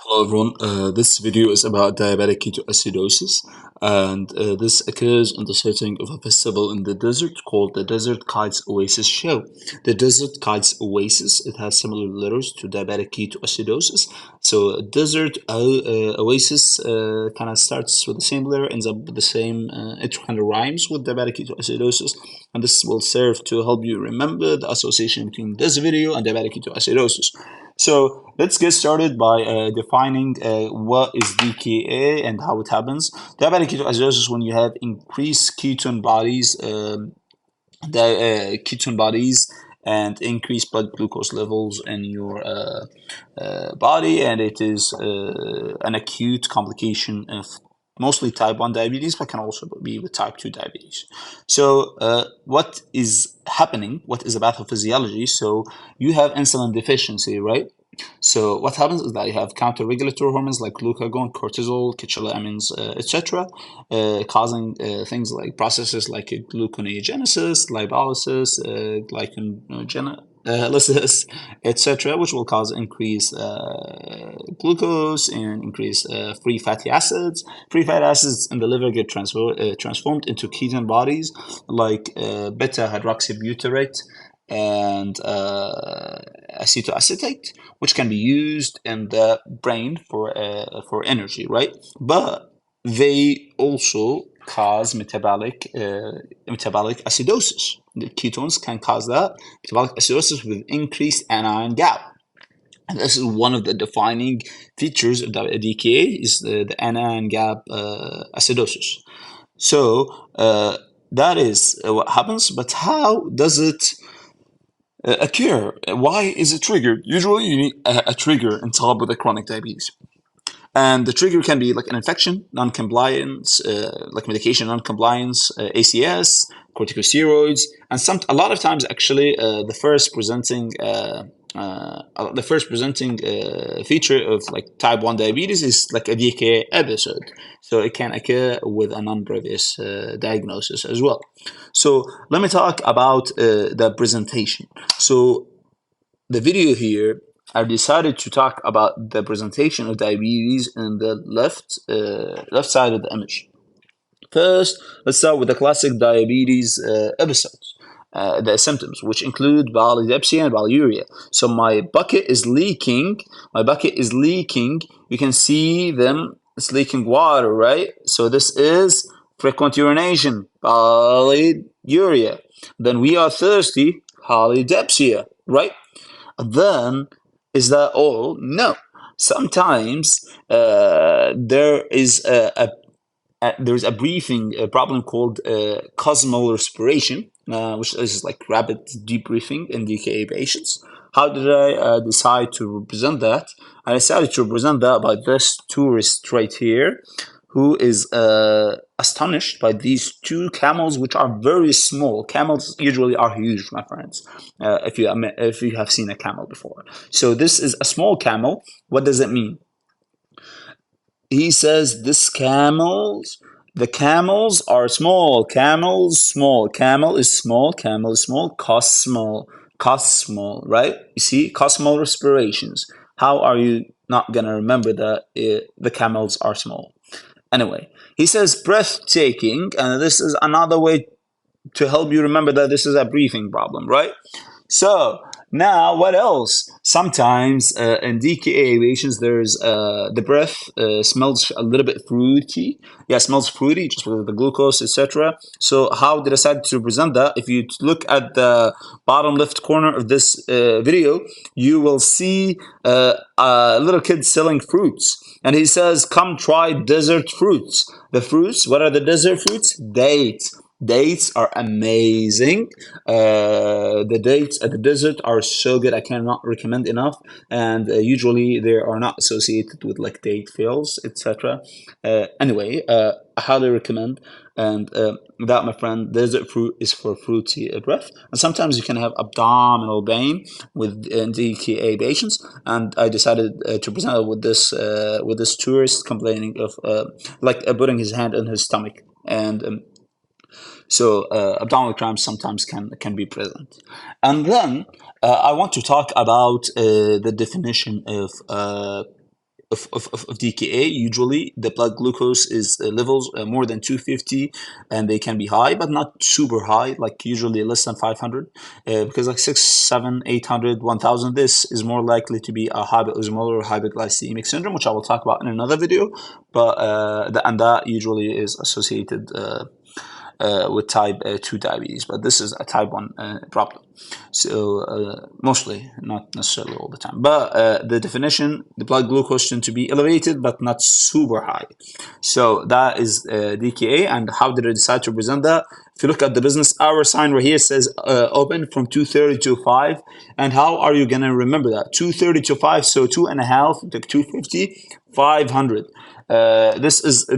Hello everyone, this video is about diabetic ketoacidosis, and this occurs in the setting of a festival in the desert called the Desert Kites Oasis Show. The Desert Kites Oasis, it has similar letters to diabetic ketoacidosis. So Desert Oasis kind of starts with the same letter, ends up with the same, it kind of rhymes with diabetic ketoacidosis, and this will serve to help you remember the association between this video and diabetic ketoacidosis. So let's get started by defining what is DKA and how it happens. Diabetic ketoacidosis when you have increased ketone bodies and increased blood glucose levels in your body, and it is an acute complication of mostly type 1 diabetes, but can also be with type 2 diabetes. So what is happening? What is the pathophysiology? So you have insulin deficiency, right? So what happens is that you have counter-regulatory hormones like glucagon, cortisol, catecholamines, etc., causing things like processes like gluconeogenesis, lipolysis, glycogenolysis, etc., which will cause increased glucose and increased free fatty acids. Free fatty acids in the liver get transformed into ketone bodies like beta hydroxybutyrate and acetoacetate, which can be used in the brain for energy, right? But they also cause metabolic acidosis. The ketones can cause that metabolic acidosis with increased anion gap. And this is one of the defining features of the DKA is the anion gap acidosis. So that is what happens, but how does it occur? Why is it triggered? Usually you need a trigger in top with a chronic diabetes. And the trigger can be like an infection, non-compliance, like medication non-compliance, ACS, corticosteroids, and a lot of times actually the first presenting feature of like type 1 diabetes is like a DKA episode. So it can occur with a non-previous diagnosis as well. So let me talk about the presentation. So the video here, I decided to talk about the presentation of diabetes in the left side of the image. First, let's start with the classic diabetes episodes, the symptoms, which include polydipsia and polyuria. So my bucket is leaking. My bucket is leaking. You can see them. It's leaking water, right? So this is frequent urination, polyuria. Then we are thirsty, polydipsia, right? Then is that all? No. Sometimes there's a breathing problem called cosmal respiration, which is like rapid deep breathing in DKA patients. How did I decide to represent that? I decided to represent that by this tourist right here, who is astonished by these two camels, which are very small. Camels usually are huge, my friends, if you have seen a camel before. So this is a small camel. What does it mean? He says the camels are small. Camels, small. Camel is small. Camel is small. Cosmal, right? You see, cosmal respirations. How are you not going to remember that the camels are small? Anyway, he says breathtaking, and this is another way to help you remember that this is a breathing problem, right? So now what else? Sometimes in DKA patients, there's the breath smells a little bit fruity. Yeah, smells fruity just with the glucose, etc. So how did I decide to present that? If you look at the bottom left corner of this video, you will see a little kid selling fruits. And he says, come try desert fruits. The fruits, what are the desert fruits? Dates. Dates are amazing. The dates at the desert are so good. I cannot recommend enough. And usually they are not associated with like date fails, etc. Anyway, I highly recommend. And that, my friend, desert fruit is for fruity breath. And sometimes you can have abdominal pain with DKA patients. And I decided to present it with this tourist complaining of putting his hand in his stomach. And so abdominal cramps sometimes can be present. And then I want to talk about the definition of of DKA. Usually, the blood glucose is levels more than 250, and they can be high, but not super high, like usually less than 500. Because like 6, 7, 800, 1000, this is more likely to be a hyperosmolar or hyperglycemic syndrome, which I will talk about in another video. But and that usually is associated with type 2 diabetes, but this is a type 1 problem. So mostly, not necessarily all the time. But the definition, the blood glucose tend to be elevated, but not super high. So that is DKA. And how did I decide to present that? If you look at the business hour sign right here, it says open from 2:30 to 5. And how are you going to remember that? 2:30 to 5, so 2.5, like 250, 500.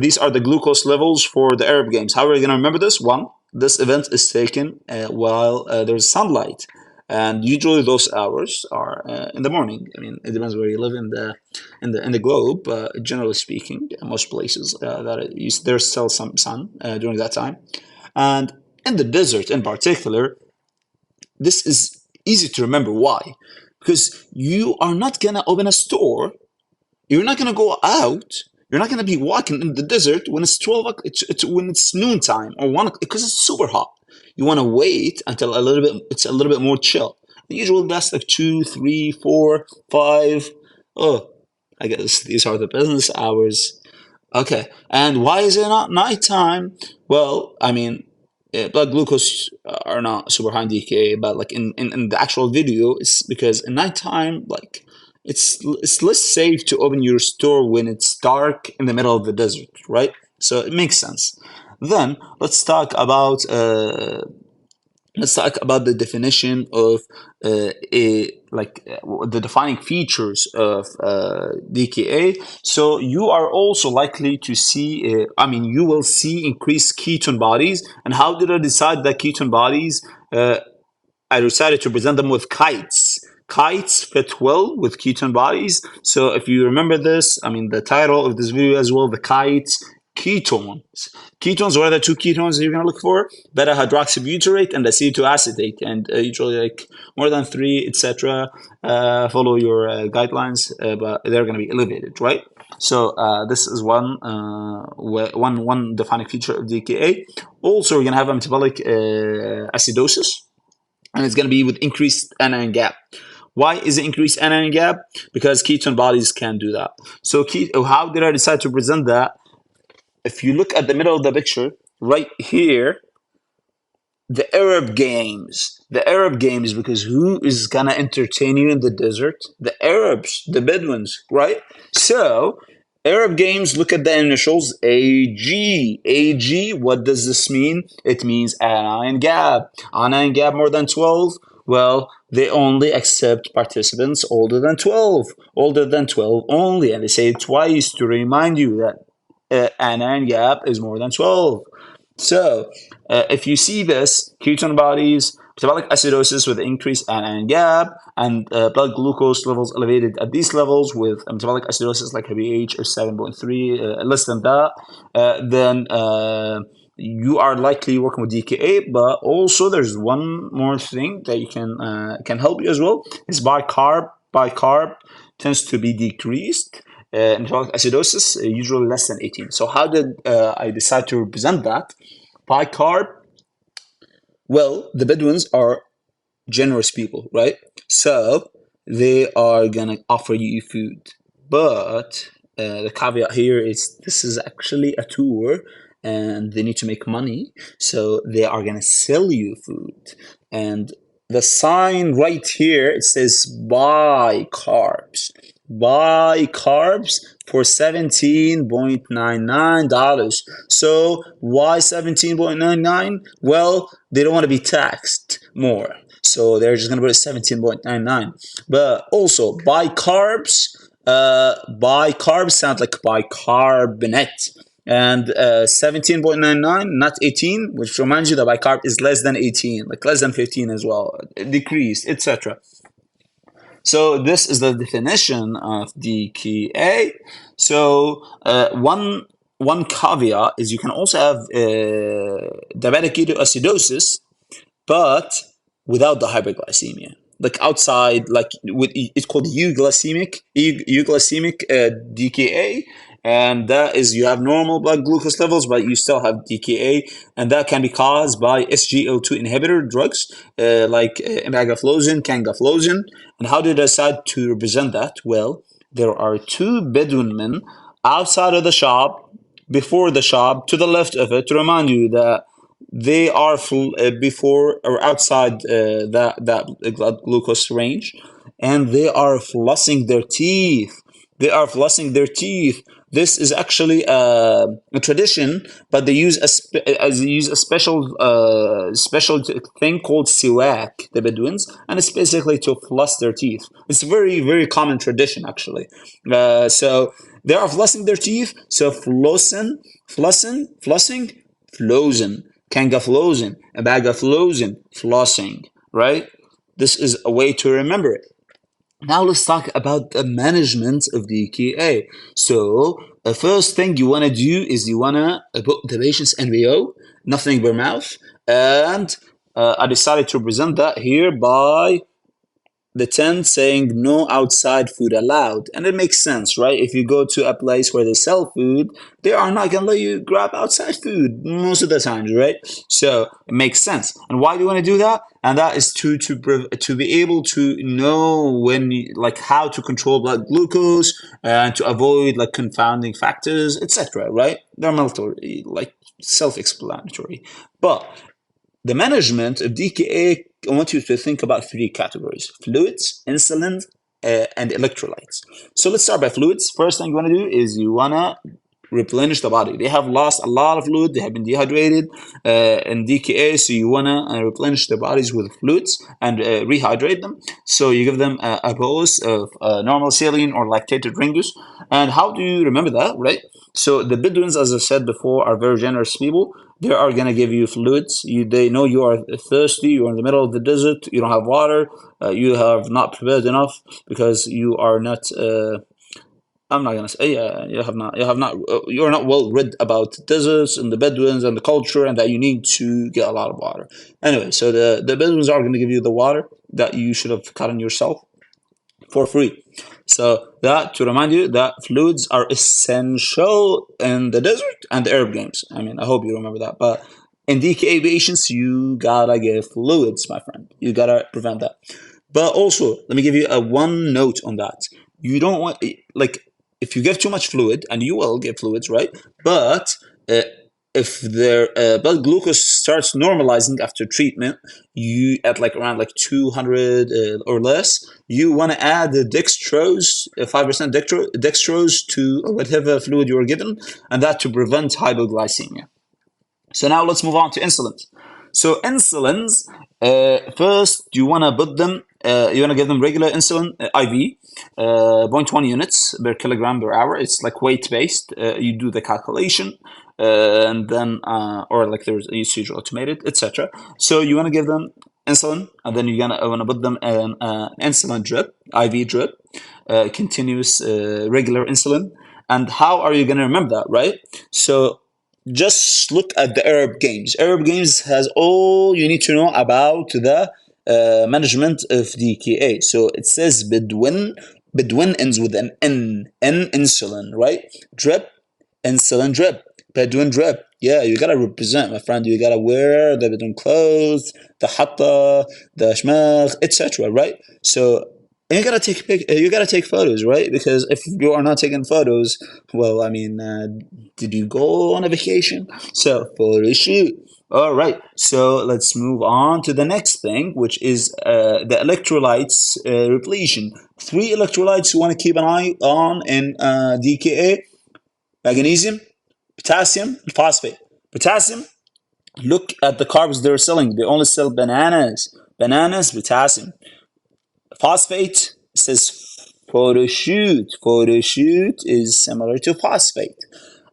These are the glucose levels for the Arab Games. How are you going to remember this? One, this event is taken while there's sunlight, and usually those hours are in the morning. I mean, it depends where you live in the globe. Generally speaking, most places there's still some sun during that time, and in the desert in particular, this is easy to remember. Why? Because you are not gonna open a store, you're not going to go out. You're not going to be walking in the desert when it's 12 o'clock, when it's noontime or 1 o'clock, because it's super hot. You want to wait until it's a little bit more chill. Usually that's like 2, 3, 4, 5. Oh, I guess these are the business hours. Okay, and why is it not nighttime? Well, I mean, blood glucose are not super high in DKA, but like in the actual video, it's because in nighttime, like it's less safe to open your store when it's dark in the middle of the desert, right? So it makes sense. Then let's talk about the definition of the defining features of DKA. So you are also likely to see, you will see increased ketone bodies. And how did I decide that ketone bodies? I decided to present them with kites. Kites fit well with ketone bodies. So if you remember this, I mean, the title of this video as well, the kites, ketones. Ketones, what are the two ketones you're going to look for? Beta hydroxybutyrate and acetoacetate. And usually like more than 3, etc. Follow your guidelines, but they're going to be elevated, right? So this is one defining feature of DKA. Also, we're going to have a metabolic acidosis, and it's going to be with increased anion gap. Why is it increased anion gap? Because ketone bodies can do that. So how did I decide to present that? If you look at the middle of the picture, right here, the Arab Games. The Arab Games, because who is going to entertain you in the desert? The Arabs, the Bedouins, right? So Arab Games, look at the initials, AG. AG, what does this mean? It means anion gap. Anion gap more than 12? Well, they only accept participants older than 12. Older than 12 only. And they say it twice to remind you that anion gap is more than 12. So, if you see this, ketone bodies, metabolic acidosis with increased anion gap, and blood glucose levels elevated at these levels with metabolic acidosis like a pH of 7.3, less than that, then you are likely working with DKA. But also, there's one more thing that you can help you as well. Is bicarb. Bicarb tends to be decreased. Metabolic acidosis, usually less than 18. So how did I decide to represent that? Bicarb. Well, the Bedouins are generous people, right? So they are gonna offer you food, but the caveat here is this is actually a tour, and they need to make money, so they are gonna sell you food. And the sign right here, it says buy carbs. Buy carbs for $17.99. So why 17.99? Well, they don't want to be taxed more, so they're just gonna put it 17.99. But also bicarbs, bicarbs sound like bicarbonate. And 17.99, not 18, which reminds you that bicarb is less than 18, like less than 15 as well, decreased, etc. So this is the definition of DKA. So one caveat is you can also have diabetic ketoacidosis, but without the hyperglycemia. like outside, like with it's called euglycemic DKA, and that is you have normal blood glucose levels, but you still have DKA, and that can be caused by SGO2 inhibitor drugs like empagliflozin, cangaflozin. And how did I decide to represent that? Well, there are two Bedouin men outside of the shop, before the shop, to the left of it, to remind you that they are before or outside that blood glucose range, and they are flossing their teeth. They are flossing their teeth. This is actually a tradition, but they use a special thing called siwak, the Bedouins, and it's basically to floss their teeth. It's a very common tradition actually. So they are flossing their teeth. So flossing, flossen, cangaflosin, abagaflosin, flossing, right? This is a way to remember it. Now let's talk about the management of DKA. So the first thing you want to do is you want to put the patient's NVO, nothing per mouth, and I decided to present that here by the tent saying no outside food allowed. And it makes sense, right? If you go to a place where they sell food, they are not going to let you grab outside food most of the times, right? So it makes sense. And why do you want to do that? And that is to be able to know like how to control blood glucose and to avoid like confounding factors, etc. Right? They're military, like self-explanatory. But the management of DKA, I want you to think about three categories: fluids, insulin, and electrolytes. So let's start by fluids. First thing you want to do is you want to replenish the body. They have lost a lot of fluid. They have been dehydrated in DKA, so you want to replenish their bodies with fluids and rehydrate them. So you give them a bolus of normal saline or lactated ringus. And how do you remember that, right? So the Bedouins, as I said before, are very generous people. They are going to give you fluids. They know you are thirsty. You're in the middle of the desert. You don't have water. You have not prepared enough because you are not. I'm not gonna say you have not you're not well read about deserts and the Bedouins and the culture and that you need to get a lot of water. Anyway, so the Bedouins are gonna give you the water that you should have gotten yourself for free. So that to remind you that fluids are essential in the desert and the Arab Games. I mean, I hope you remember that. But in DKA patients, you gotta give fluids, my friend. You gotta prevent that. But also, let me give you a one note on that. You don't want like if you give too much fluid, and you will give fluids, right? But if their blood glucose starts normalizing after treatment, you at like around like 200 or less, you want to add the dextrose, 5% dextrose to whatever fluid you were given, and that to prevent hypoglycemia. So now let's move on to insulins. So insulins, first you want to put them, you want to give them regular insulin IV, 0.1 units per kilogram per hour. It's like weight based. You do the calculation, and then or like there's usage automated, etc. So you want to give them insulin, and then you're gonna want to put them in insulin drip, IV drip, continuous regular insulin. And how are you gonna remember that, right? So just look at the Arab Games. Arab Games has all you need to know about the management of DKA. So it says Bedouin. Bedouin ends with an N. N insulin, right? Drip, insulin drip. Bedouin drip. Yeah, you gotta represent, my friend. You gotta wear the Bedouin clothes, the hatta, the shmagh, etc. Right? So and you gotta take photos, right? Because if you are not taking photos, well, I mean, did you go on a vacation? So photo shoot. All right. So let's move on to the next thing, which is the electrolytes repletion. Three electrolytes you want to keep an eye on in DKA: magnesium, potassium, and phosphate. Potassium. Look at the carbs they're selling. They only sell bananas. Bananas, potassium. Phosphate says photo shoot. Photo shoot is similar to phosphate.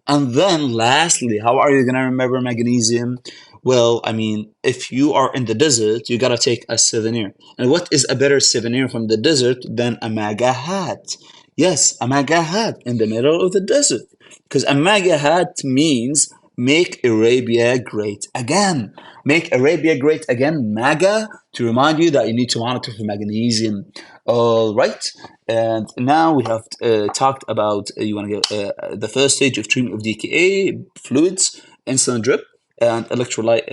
And then lastly, how are you going to remember magnesium? Well, I mean, if you are in the desert, you got to take a souvenir. And what is a better souvenir from the desert than a MAGA hat? Yes, a MAGA hat in the middle of the desert. Because a MAGA hat means Make Arabia great again. Make Arabia great again, MAGA, to remind you that you need to monitor for magnesium. All right. And now we have talked about you want to get the first stage of treatment of DKA, fluids, insulin drip, and electrolyte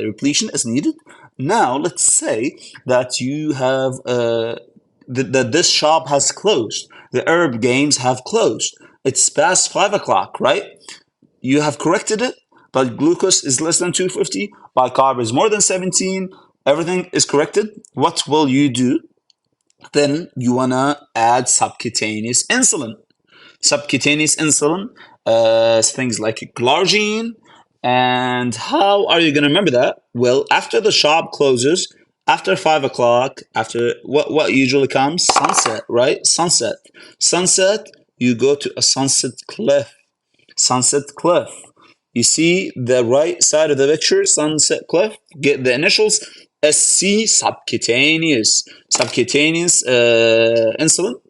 repletion as needed. Now, let's say that you have that this shop has closed. The herb games have closed. It's past 5 o'clock, right? You have corrected it, but glucose is less than 250, bicarb is more than 17, everything is corrected. What will you do? Then you want to add subcutaneous insulin. Subcutaneous insulin, things like glargine. And how are you going to remember that? Well, after the shop closes, after 5 o'clock, after what usually comes? Sunset, right? Sunset. Sunset, you go to a sunset cliff. Sunset Cliff. You see the right side of the picture, Sunset Cliff. Get the initials SC, subcutaneous insulin.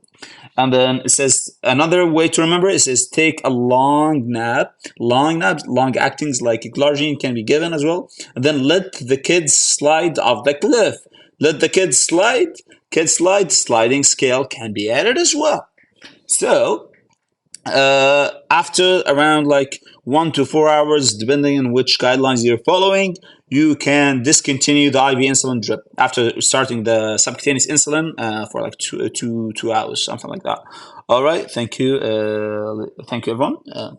And then it says another way to remember it, it says take a long nap. Long naps, long actings like glargine can be given as well. And then let the kids slide off the cliff. Let the kids slide. Kids slide. Sliding scale can be added as well. So after around like 1 to 4 hours, depending on which guidelines you're following, you can discontinue the IV insulin drip after starting the subcutaneous insulin for like 2 hours, something like that. All right, thank you everyone. Yeah.